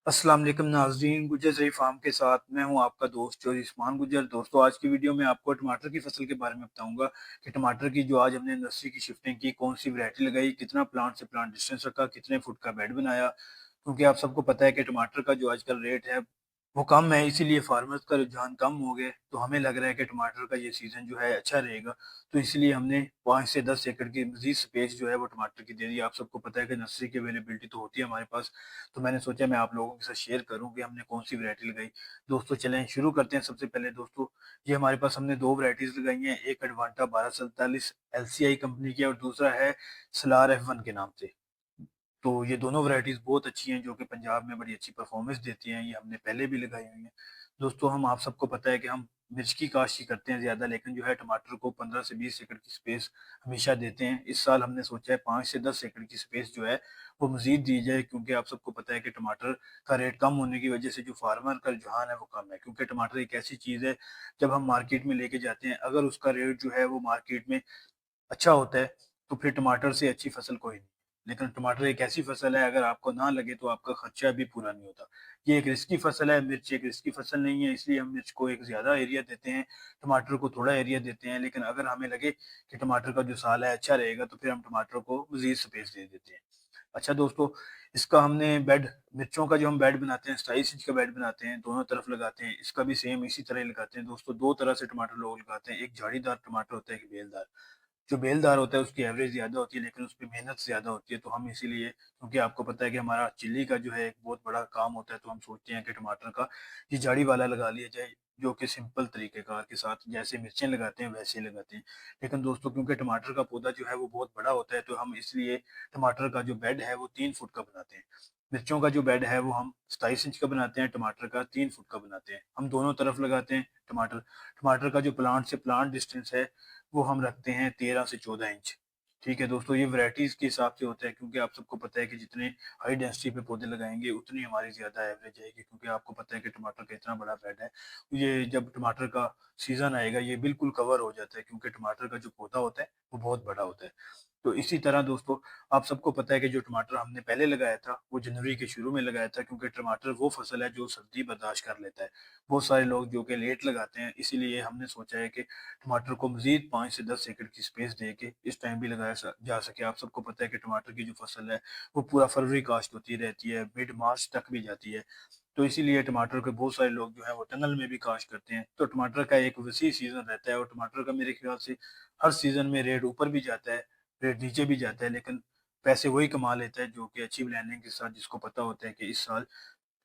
अस्सलाम वालेकुम नाज़रीन, गुज्जर ज़ई फार्म के साथ मैं हूं आपका दोस्त चौधरी उस्मान गुज्जर। दोस्तों, आज की वीडियो में आपको टमाटर की फसल के बारे में बताऊंगा कि टमाटर की जो आज हमने नर्सरी की शिफ्टिंग की, कौन सी वैरायटी लगाई, कितना प्लांट से प्लांट डिस्टेंस रखा, कितने फुट का बेड बनाया। क्योंकि आप सबको पता है कि टमाटर का जो आजकल रेट है वो कम है, इसीलिए फार्मर्स का रुझान कम हो गया। तो हमें लग रहा है कि टमाटर का ये सीज़न जो है अच्छा रहेगा। तो इसलिए हमने 5 से 10 एकड़ की मज़ीद स्पेस जो है वो टमाटर की दे दी। आप सबको पता है कि नर्सरी की अवेलेबिलिटी तो होती है हमारे पास। तो मैंने सोचा मैं आप लोगों के साथ शेयर करूं कि हमने कौन सी वैरायटी लगाई। दोस्तों, चलें शुरू करते हैं। सबसे पहले दोस्तों, ये हमारे पास हमने 2 वैरायटीज़ लगाई हैं। एक एडवांटा 1247 एलसीआई कंपनी की और दूसरा है सलार F1 के नाम से। तो ये दोनों वैराइटीज़ बहुत अच्छी हैं, जो कि पंजाब में बड़ी अच्छी परफॉर्मेंस देती हैं। ये हमने पहले भी लगाई हुई हैं। दोस्तों, हम आप सबको पता है कि हम मिर्च की काश्त ही करते हैं ज़्यादा, लेकिन जो है टमाटर को 15 से 20 एकड़ की स्पेस हमेशा देते हैं। इस साल हमने सोचा है 5 से 10 एकड़ की स्पेस जो है वो मज़ीद दी जाए, क्योंकि आप सबको पता है कि टमाटर का रेट कम होने की वजह से जो फार्मर का रुझान है वो कम है। क्योंकि टमाटर एक ऐसी चीज़ है, जब हम मार्केट में लेके जाते हैं, अगर उसका रेट जो है वो मार्केट में अच्छा होता है, तो फिर टमाटर से अच्छी फसल कोई नहीं। लेकिन टमाटर एक ऐसी फसल है, अगर आपको ना लगे तो आपका खर्चा भी पूरा नहीं होता। ये एक रिस्की फसल है, मिर्च एक रिस्की फसल नहीं है, इसलिए हम मिर्च को एक ज़्यादा एरिया देते हैं, टमाटर को थोड़ा एरिया देते हैं। लेकिन अगर हमें लगे कि टमाटर का जो साल है अच्छा रहेगा, तो फिर हम टमाटर को मज़ीद स्पेस दे देते हैं। अच्छा दोस्तों, इसका हमने बेड, मिर्चों का जो हम बेड बनाते हैं 27 इंच का बेड बनाते हैं, दोनों तरफ लगाते हैं। इसका भी सेम इसी तरह ही लगाते हैं। दोस्तों, 2 तरह से टमाटर लोग लगाते हैं, एक झाड़ीदार टमाटर होता है, एक बेलदार। जो बेलदार होता है उसकी एवरेज ज़्यादा होती है, लेकिन उसपे मेहनत ज़्यादा होती है। तो हम इसीलिए, क्योंकि आपको पता है कि हमारा चिल्ली का जो है एक बहुत बड़ा काम होता है, तो हम सोचते हैं कि टमाटर का ये झाड़ी वाला लगा लिया जाए, जो कि सिंपल तरीक़ेकार के साथ जैसे मिर्चें लगाते हैं वैसे ही लगाते हैं। लेकिन दोस्तों, क्योंकि टमाटर का पौधा जो है वो बहुत बड़ा होता है, तो हम इसलिए टमाटर का जो बेड है वो 3 फुट का बनाते हैं। मिर्चों का जो बेड है वो हम 27 इंच का बनाते हैं, टमाटर का 3 फुट का बनाते हैं। हम दोनों तरफ लगाते हैं टमाटर। टमाटर का जो प्लांट से प्लांट डिस्टेंस है वो हम रखते हैं 13 से 14 इंच। ठीक है दोस्तों, ये वैराइटीज़ के हिसाब से होता है, क्योंकि आप सबको पता है कि जितने हाई डेंसिटी पे पौधे लगाएँगे उतनी हमारी ज़्यादा एवरेज आएगी, क्योंकि आपको पता है कि टमाटर का इतना बड़ा बेड है। ये जब टमाटर का सीज़न आएगा ये बिल्कुल कवर हो जाता है, क्योंकि टमाटर का जो पौधा होता है वो बहुत बड़ा होता है। तो इसी तरह दोस्तों, आप सबको पता है कि जो टमाटर हमने पहले लगाया था वो जनवरी के शुरू में लगाया था, क्योंकि टमाटर वो फसल है जो सर्दी बर्दाश्त कर लेता है। बहुत सारे लोग जो कि लेट लगाते हैं, इसीलिए हमने सोचा है कि टमाटर को मज़ीद 5 से 10 एकड़ की स्पेस दे के इस टाइम भी लगाया जा सके। आप सबको पता है कि टमाटर की जो फसल है वो पूरा फरवरी काश्त होती रहती है, मिड मार्च तक भी जाती है। तो इसीलिए टमाटर के बहुत सारे लोग जो हैं वो टनल में भी काश्त करते हैं। तो टमाटर का एक वसी सीज़न रहता है, और टमाटर का मेरे ख्याल से हर सीज़न में रेट ऊपर भी जाता है, रेट नीचे भी जाता है, लेकिन पैसे वही कमा लेता है जो कि अच्छी प्लानिंग के साथ, जिसको पता होता है कि इस साल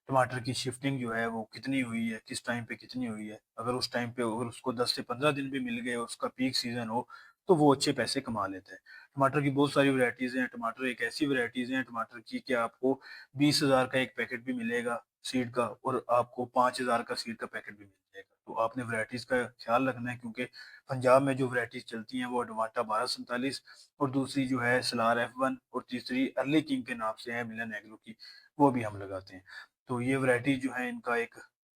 टमाटर की शिफ्टिंग जो है वो कितनी हुई है, किस टाइम पे कितनी हुई है। अगर उस टाइम पे अगर उसको 10 से 15 दिन भी मिल गए और उसका पीक सीज़न हो, तो वो अच्छे पैसे कमा लेता है। टमाटर की बहुत सारी वैराइटीज़ हैं। टमाटर एक ऐसी वैराइटीज़ हैं टमाटर की कि आपको 20,000 का एक पैकेट भी मिलेगा सीड का, और आपको 5,000 का सीड का पैकेट भी मिल जाएगा। तो आपने वैराइटीज़ का ख्याल रखना है, क्योंकि पंजाब में जो वैराइटीज़ चलती हैं वो एडवांटा 1247 और दूसरी जो है सलार F1 और तीसरी अर्ली किंग के नाम से है मिलन एग्रो की, वो भी हम लगाते हैं। तो ये वैरायटी जो है इनका एक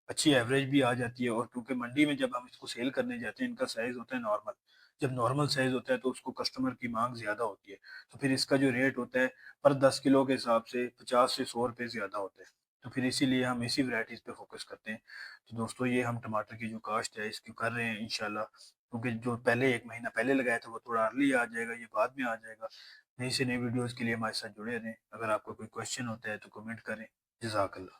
अच्छी एवरेज भी आ जाती है, और क्योंकि मंडी में जब हम इसको सेल करने जाते हैं इनका साइज़ होता है नॉर्मल। जब नॉर्मल साइज़ होता है तो उसको कस्टमर की माँग ज़्यादा होती है। तो फिर इसका जो रेट होता है पर 10 किलो के हिसाब से 50 से 100 रुपए ज़्यादा होता है। तो फिर इसीलिए हम इसी वैराइटीज़ पे फ़ोकस करते हैं। तो दोस्तों, ये हम टमाटर की जो काश्त है इसकी कर रहे हैं इंशाल्लाह, क्योंकि जो पहले 1 महीना पहले लगाया था वो थोड़ा अर्ली आ जाएगा, ये बाद में आ जाएगा। नई से नई वीडियोज़ के लिए हमारे साथ जुड़े रहें। अगर आपका कोई क्वेश्चन होता है तो कमेंट करें। जज़ाकल्लाह।